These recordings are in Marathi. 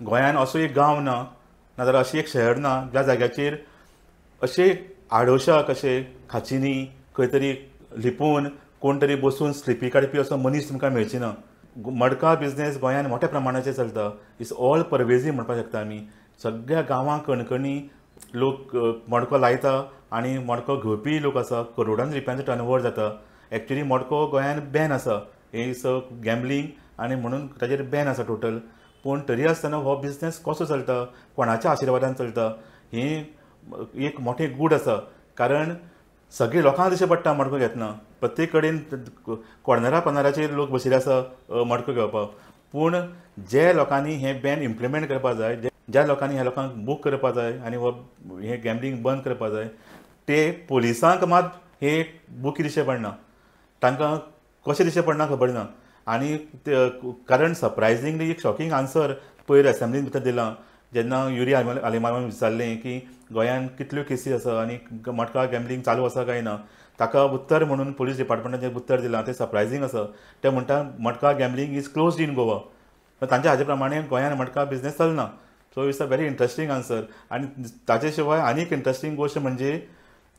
गोंयान असो एक गांव ना नाजाल्यार अशी एक शहर ना ज्या जाग्याचेर अशे आडोशाक अशे खाचिनी खंय तरी लिपून कोण तरी बसून स्लिपी काडपी असो मनीस तुमकां मेळची ना. मडका बिझनेस गोंयान मोठ्या प्रमाणाचेर चलता. इट्स ऑल परवेजीव म्हणपाक शकता आमी. सगळ्या गांवां कणकणी लोक मडको लायता आनी मडको घेवपी लोक आसा. करोडांनी रुपयांचो टर्नओवर जाता. एक्चुली मडको गोंयान बॅन आसा. हे गॅम्बलींग आनी म्हणून ताजेर बॅन आसा टोटल. पूण तरी आसतना हो बिझनेस कसो चलता, कोणाच्या आशिर्वादान चलता, हें एक मोठें गूड आसा. कारण सगळे लोकांक दिश्टी पडटा मडको घेतना. प्रत्येक कडेन कॉर्नरा कॉर्नराचेर लोक बशिल्ले आसा मडको घेवपाक. पूण जे लोकांनी हें बॅन इम्प्लिमेंट करपा जाय, ज्या लोकांनी ह्या लोकांक बूक करपा जाय आनी हो हें गॅम्बलींग बंद करपा जाय, ते पोलिसांक मात हे बुकी दिश्टी पडना. तांकां कशें दिश्टी पडना खबर ना. आनी कारण सरप्रायझिंगली एक शॉकिंग आन्सर पयर असेंब्लीन भितर दिलां. जेन्ना युरी आलिमावान विचारलें की गोंयान कितल्यो केसी आसा आनी मडका गॅम्बलींग चालू आसा काय ना, ताका उत्तर म्हणून पुलीस डिपार्टमेंटाचें उत्तर दिलां. तें सरप्रायझींग आसा. ते म्हणटा matka gambling is closed in Goa. तांच्या हाजे प्रमाणे गोंयान मडका बिझनेस चलना. So it's a very interesting answer. आनी ताचे शिवाय आनी एक इंट्रस्टींग गोश्ट म्हणजे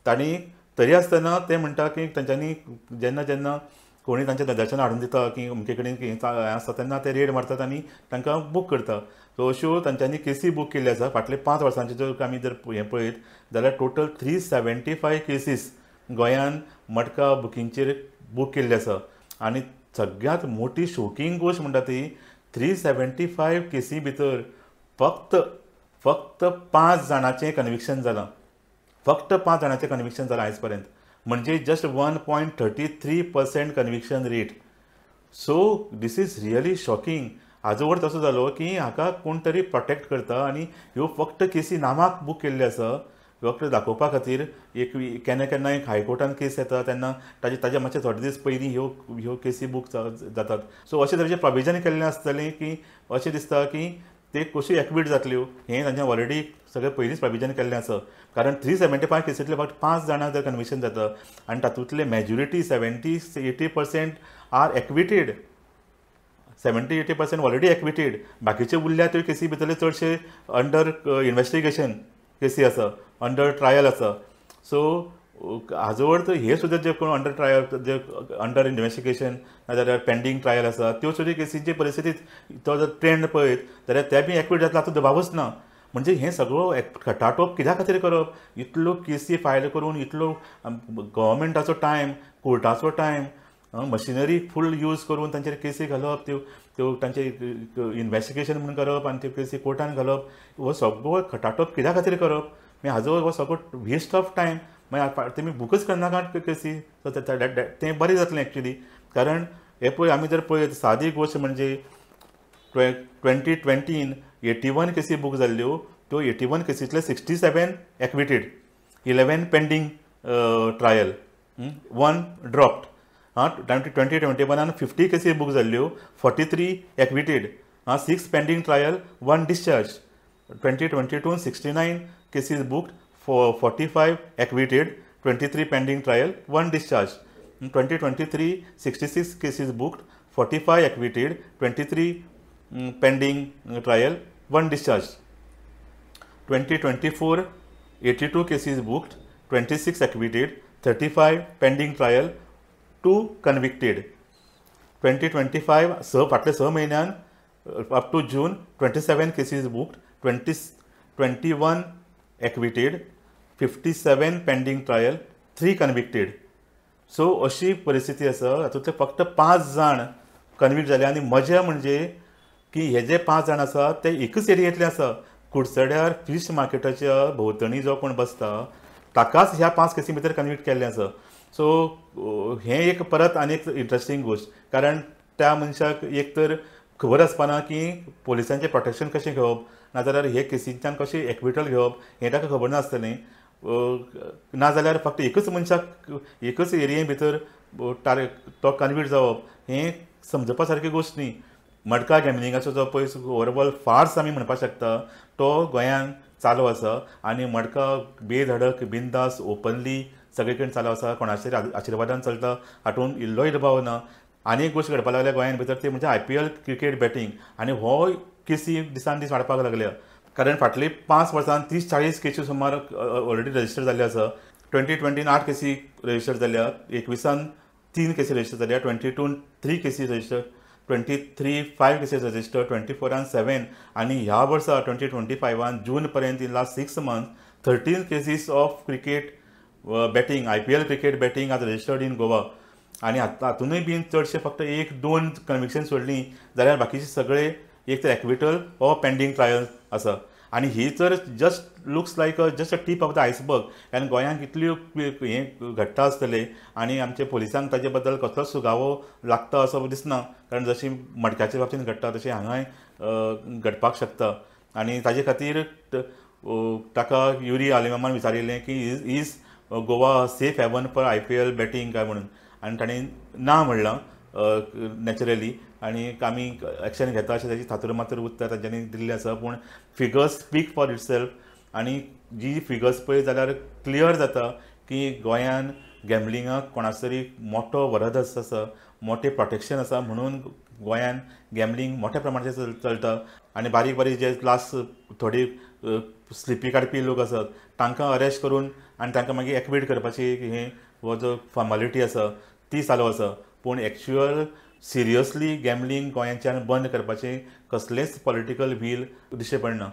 तांणी तरी आसतना ते म्हणटा की तांच्यांनी जेन्ना जेन्ना कोणी तांचें निदर्शनां हाडून दिता की अमके कडेन हें आसता तेन्ना ते रेड मारतात आनी तांकां बूक करता. सो अश्यो तांच्यांनी केसी बूक केल्ल्यो आसा. फाटले 5 वर्सांचे जर आमी जर हें पळयत जाल्यार टोटल 375 केसीस गोंयान मडका बुकींगचेर बूक केल्ले आसा. आनी सगळ्यांत मोठी शॉकिंग गोश्ट म्हणटा ती 375 केसी भितर फक्त 5 जाणांचें कन्विक्शन जालां. फक्त 5 जाणांचें कन्विक्शन जालां आयज पर्यंत. म्हणजे just 1.33% conviction rate. So this is really shocking. हाजो अर्थ असो जालो की हाका कोण तरी प्रोटेक्ट करता आनी ह्यो फक्त केसी नामाक बूक केल्ल्यो आसा. फक्त दाखोवपा खातीर एक केन्ना एक हायकोर्टान केस येता तेन्ना ताजे मातशे थोडे दीस पयलीं ह्यो केसी बूक जातात. सो अशें तरेचें प्रोविजन केल्लें आसतलें की अशें दिसता की ते कशी एक्विट जातल्यो हें तांचें ऑलरेडी सगळें पयलींच प्रोविजन केल्लें आसा. कारण 375 केसींतले फक्त 5 जाणां जर कन्विक्शन जाता आनी तातूंतले majority 70-80% are acquitted. 70-80% already acquitted. बाकीचे उरल्या त्यो केसी भितरले चडशे अंडर इन्वेस्टिगेशन केसी आसा, अंडर ट्रायल आसा. सो हाजो अर्थ हे सुद्दां जे कोण अंडर ट्रायल जे अंडर इन्वेस्टिगेशन नाजाल्यार पेंडींग ट्रायल आसा त्यो सुद्दां केसींची परिस्थिती तो जर ट्रेंड पळयत जाल्यार ते बी एक्विट जातला हातूंत दुबावच ना. म्हणजे हें सगळो खटाटोप कित्या खातीर करप? इतल्यो केसी फायल करून इतलो गव्हर्मेंटाचो टायम, कोर्टाचो टायम, मशिनरी फूल यूज करून तांचेर केसी घालप, त्यो तांचे इन्वेस्टिगेशन म्हणून करप आनी त्यो केसी कोर्टान घालप. हो सगळो खटाटोप कित्या खातीर करप? मागीर हाजो हो सगळो वेस्ट ऑफ टायम. मागीर तुमी बुकूच करनाकात केसी. तें बरें जातलें एक्चुली. कारण हे पळय आमी जर पळयत सादी गोश्ट म्हणजे 2020 81 केसी बूक जाल्ल्यो. त्यो 81 केसींतले 67 एक्विटेड, 11 पेंडींग ट्रायल, 1 ड्रॉप्ड. 2021 50 केसी बूक जाल्ल्यो, 43 acquitted, 6 pending trial, 1 discharge. 2022 69 cases booked, 45 acquitted, 23 pending trial, 1 discharge. 2023 66 cases booked, 45 acquitted, 23 pending trial, 1 discharge. 2024 82 cases booked, 26 acquitted, 35 pending trial, 2 convicted. 2025 फाटले 6 म्हयन्यान up to June 27 cases booked, 21 acquitted, 57 pending trial, 3 convicted. So अशी परिस्थिती आसा. हातूंतले फक्त 5 जाण कन्विक्ट जाले. आनी मजा म्हणजे की हे जे 5 जाण आसा ते एकच एरियेंतले आसा. कुडचड्यार फिश मार्केटाच्या भोंवतणी जो कोण बसता ताकाच ह्या 5 केसी भितर कन्विक्ट केल्लें आसा. सो हें एक परत आनी एक इंट्रस्टींग गोश्ट. कारण त्या मनशाक एक तर खबर आसपाना की पोलिसांचें प्रोटेक्शन कशें घेवप नाजाल्यार हे केसींतल्यान कशें एक्विटल घेवप हें ताका खबर नासतलें. नाजाल्यार फक्त एकच मनशाक एकच एरिये भितर तो कन्विक्ट जावप हें समजपा सारकी गोश्ट न्ही. मडका गॅम्बलिंगाचो जो पळय ओवरऑल फार्स आमी म्हणपाक शकता तो गोंयान चालू आसा. आनी मडका बेधडक बिंदास ओपनली सगळे कडेन चालू आसा. कोणाचेर आशिर्वादान चलता हातूंत इल्लोय दुबाव ना. आनी एक गोश्ट घडपाक लागल्या गोंयान भितर ती म्हणजे IPL क्रिकेट बॅटींग. आनी हो केसी दिसान दीस वाडपाक लागल्या. कारण फाटली 5 वर्सां 30-40 केसी सुमार ऑलरेडी रजिस्टर जाल्ले आसा. 2020 8 केसी रजिस्टर जाल्या, 21 3 केसी रजिस्टर जाल्या, 22 3 केसी रजिस्टर, 23 5 केसीस रजिस्टर, 24 7 आणि ह्या वर्सा 2025 जून पर्यंत इन लास्ट 6 मंथ्स 13 केसीस of cricket betting IPL cricket betting are registered in Goa. आणि हातूनय बीन चडशे फक्त 1-2 कन्विक्शन सोडली जाल्यार बाकीचे सगळे एक तर एक्विटल ऑर पेंडींग ट्रायल आसा. आणि ही तर just looks like just a tip of the iceberg. कारण गोंयांत कितल्यो हे घडटा आसतले आनी आमचे पुलिसांक ताजे बद्दल कसलोच सुगावो लागता असो दिसना. कारण जशी मडक्याच्या बाबतींत घडटा तशें हांगाय घडपाक शकता. आनी ताजे खातीर ताका युरी आलिमामान विचारिल्लें की is Goa safe haven for IPL betting काय म्हणून. आनी ताणें ना म्हणलां नॅचरली. आनी आमी एक्शन घेता अशें ताची थातूर मात्र उत्तर तांच्यांनी दिल्लें आसा. पूण फिगर्स स्पीक फॉर इटसेल्फ. आनी जी फिगर्स पळयत जाल्यार क्लियर जाता की गोंयान गॅमलिंगाक कोणाचो तरी मोठो वरदहस्त आसा, मोठें प्रोटेक्शन आसा. म्हणून गोंयान गॅमलिंग मोठ्या प्रमाणाचेर चलता. आनी बारीक बारीक जे लास्ट थोडी स्लिपी काडपी लोक आसात तांकां अरेस्ट करून आनी तांकां मागीर एक्विट करपाची हे हो जो फॉर्मालिटी आसा ती चालू आसा. पूण एक्चुअल सिरियसली गॅमलिंग गोंयांच्यान बंद करपाचें कसलेंच पॉलिटिकल व्हील दिश्टी पडना.